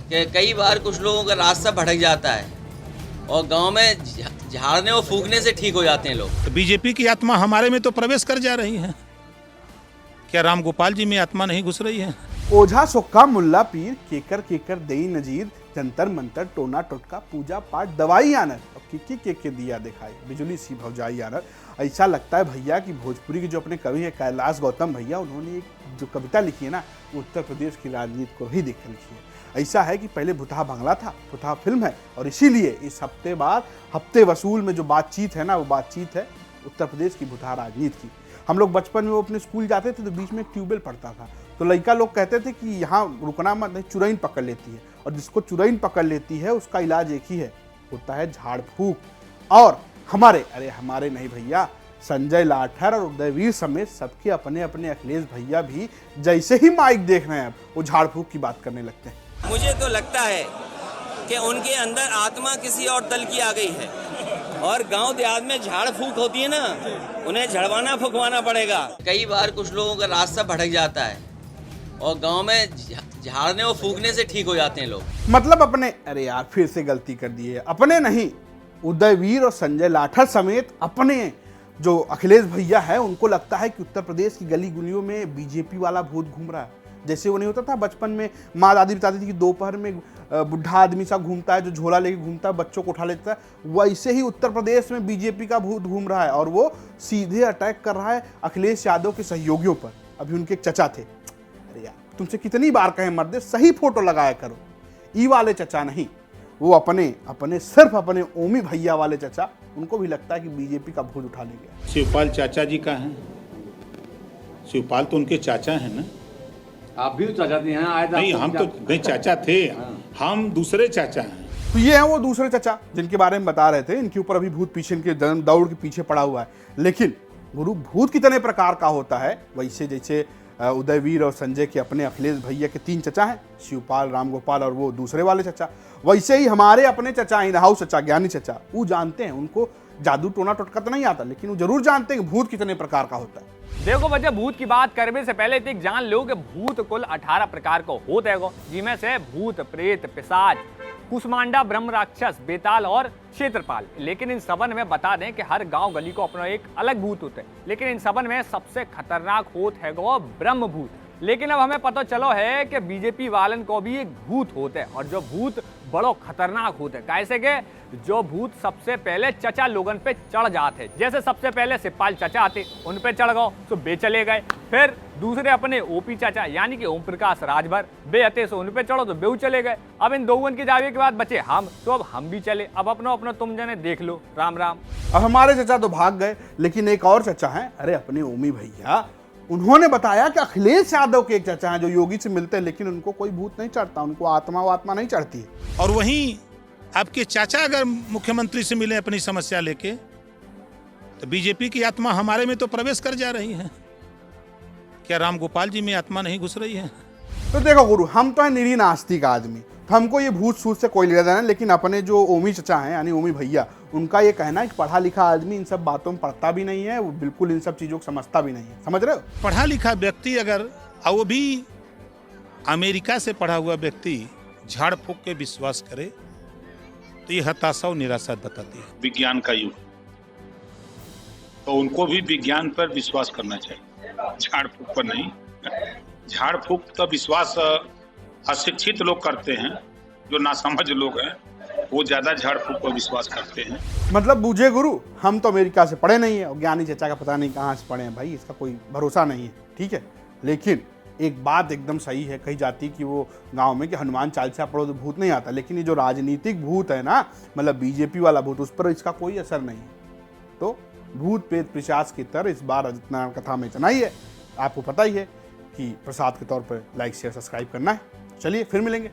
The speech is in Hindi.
कि कई बार कुछ लोगों का रास्ता भटक जाता है और गांव में झाड़ने और फूकने से ठीक हो जाते हैं लोग। तो बीजेपी की आत्मा हमारे में तो प्रवेश कर जा रही है, क्या राम गोपाल जी में आत्मा नहीं घुस रही है? ओझा सोक्का मुल्ला पीर केकर केकर देई नजीर जंतर मंतर टोना टोटका पूजा पाठ दवाई आनर और के दिया दिखाई बिजली सी भौजाई आनर। ऐसा लगता है भैया कि भोजपुरी के जो अपने कवि है कैलाश गौतम भैया, उन्होंने एक जो कविता लिखी है ना, वो उत्तर प्रदेश की राजनीति को ही देख कर लिखी है। ऐसा है कि पहले भुतहा बंगला था, भुतहा फिल्म है, और इसीलिए इस हफ्ते बाद हफ्ते वसूल में जो बातचीत है ना, वो बातचीत है उत्तर प्रदेश की भुतहा राजनीति की। हम लोग बचपन में वो अपने स्कूल जाते थे तो बीच में एक ट्यूबवेल पड़ता था, तो लड़का लोग कहते थे कि यहाँ रुकना मत, नहीं चुरैन पकड़ लेती है, और जिसको चुरैन पकड़ लेती है उसका इलाज एक ही है, होता है झाड़ फूक। और हमारे नहीं भैया, संजय लाठर और उदयवीर समेत सबके अपने अपने अखिलेश भैया भी जैसे ही माइक देख रहे हैं वो झाड़ फूक की बात करने लगते हैं। मुझे तो लगता है कि उनके अंदर आत्मा किसी और दल की आ गई है, और गांव देहात में झाड़ फूक होती है ना, उन्हें झड़वाना फुकवाना पड़ेगा। कई बार कुछ लोगों का रास्ता भटक जाता है और गांव में झाड़ने और फूकने से ठीक हो जाते हैं लोग। मतलब अपने, अरे यार फिर से गलती कर दी है, अपने नहीं, उदयवीर और संजय लाठर समेत अपने जो अखिलेश भैया है, उनको लगता है कि उत्तर प्रदेश की गली गुलियों में बीजेपी वाला भूत घूम रहा है। जैसे वो नहीं होता था बचपन में, माँ दादी बताती थी कि दोपहर में बुढ़ा आदमी सा घूमता है जो झोला लेके घूमता है, बच्चों को उठा लेता है, वैसे ही उत्तर प्रदेश में बीजेपी का भूत घूम रहा है, और वो सीधे अटैक कर रहा है अखिलेश यादव के सहयोगियों पर। अभी उनके एक चचा थे, अरे यार तुमसे कितनी बार कहें मर्दे, सही फोटो लगाया करो, ई वाले चचा नहीं, वो अपने सिर्फ अपने ओमी भैया वाले चचा, उनको भी लगता है कि बीजेपी का भूत उठा ले गया। शिवपाल चाचा जी का है, शिवपाल तो उनके चाचा हैं ना। आप भी तो चाचा थे यहाँ आए थे? नहीं, हम तो नहीं चाचा थे, हम दूसरे चाचा हैं। तो ये हैं वो दूसरे चचा जिनके बारे में बता रहे थे, इनके ऊपर अभी भूत पीछे, इनके जन्म दौड़ के पीछे पड़ा हुआ है। लेकिन गुरु, भूत कितने प्रकार का होता है, वैसे जैसे उदयवीर और संजय के अपने अखिलेश भैया के 3 चचा हैं, शिवपाल, राम गोपाल और वो दूसरे वाले चचा, वैसे ही हमारे अपने चचा इन हाउस चचा, ज्ञानी चचा, वो जानते हैं, उनको जादू टोना टोटका तो नहीं आता, लेकिन वो जरूर जानते हैं कि भूत कितने प्रकार का होता है। देखो बच्चा, भूत की बात करने से पहले एक जान लो कि भूत कुल 18 प्रकार को होते हैं, जिनमें से भूत, प्रेत, पिशाच, कुष्मांडा, ब्रह्म राक्षस, बेताल और क्षेत्रपाल। लेकिन इन सबन में बता दें कि हर गांव गली को अपना एक अलग भूत होता है, लेकिन इन सबन में सबसे खतरनाक होत है वो ब्रह्म भूत। लेकिन अब हमें पता चलो है कि बीजेपी वालन को भी एक भूत होता है, और जो भूत बड़ो खतरनाक होते हैं। कैसे के जो भूत सबसे पहले चचा लोगन पे चढ़ जाते, जैसे सबसे पहले शिवपाल चचा आते, उन पे चढ़ गए तो बे चले गए, फिर दूसरे अपने ओपी चाचा यानी कि ओम प्रकाश राजभर बे आते सो उन पे चढ़ो तो बेऊ चले गए। अब इन दोगन के जावे के बाद बचे हम, तो अब हम भी चले। अब अपनो तुम जने देख लो, राम राम। अब हमारे चचा तो भाग गए, लेकिन एक और चचा हैं, अरे अपने ओमी भैया, उन्होंने बताया कि अखिलेश यादव के एक चचा हैं जो योगी से मिलते हैं, लेकिन उनको कोई भूत नहीं चढ़ता, उनको आत्मा नहीं चढ़ती है। और वहीं आपके चाचा अगर मुख्यमंत्री से मिले अपनी समस्या लेके, तो बीजेपी की आत्मा हमारे में तो प्रवेश कर जा रही है, क्या राम गोपाल जी में आत्मा नहीं घुस रही है? तो देखो गुरु, हम तो है निरी नास्तिक आदमी, तो हमको ये भूत सूत से कोई लेना देना नहीं, लेकिन अपने जो ओमी चचा हैं यानी ओमी भैया, उनका ये कहना है कि पढ़ा लिखा आदमी इन सब बातों में पढ़ता भी नहीं है, वो बिल्कुल इन सब चीजों को समझता भी नहीं है। समझ रहे हो? पढ़ा लिखा व्यक्ति अगर, और वो भी अमेरिका से पढ़ा हुआ व्यक्ति, झाड़ फूक के विश्वास करे तो ये हताशा और निराशा बताती है। विज्ञान का युग, तो उनको भी विज्ञान पर विश्वास करना चाहिए, झाड़ फूक पर नहीं। झाड़ फूक का विश्वास अशिक्षित लोग करते हैं, जो नासमझ लोग हैं वो ज्यादा झाड़ फूक पर विश्वास करते हैं। मतलब बूझे गुरु, हम तो अमेरिका से पढ़े नहीं है, और ज्ञानी चचा का पता नहीं कहाँ से पढ़े हैं भाई, इसका कोई भरोसा नहीं है, ठीक है। लेकिन एक बात एकदम सही है, कही जाती कि वो गांव में कि हनुमान चालीसा पढ़ो तो भूत नहीं आता, लेकिन ये जो राजनीतिक भूत है ना, मतलब बीजेपी वाला भूत, उस पर इसका कोई असर नहीं है। तो भूत प्रेत पिशाच की तरह इस बार अजित कथा में इतना ही है। आपको पता ही है कि प्रसाद के तौर पर लाइक शेयर सब्सक्राइब करना है। चलिए फिर मिलेंगे।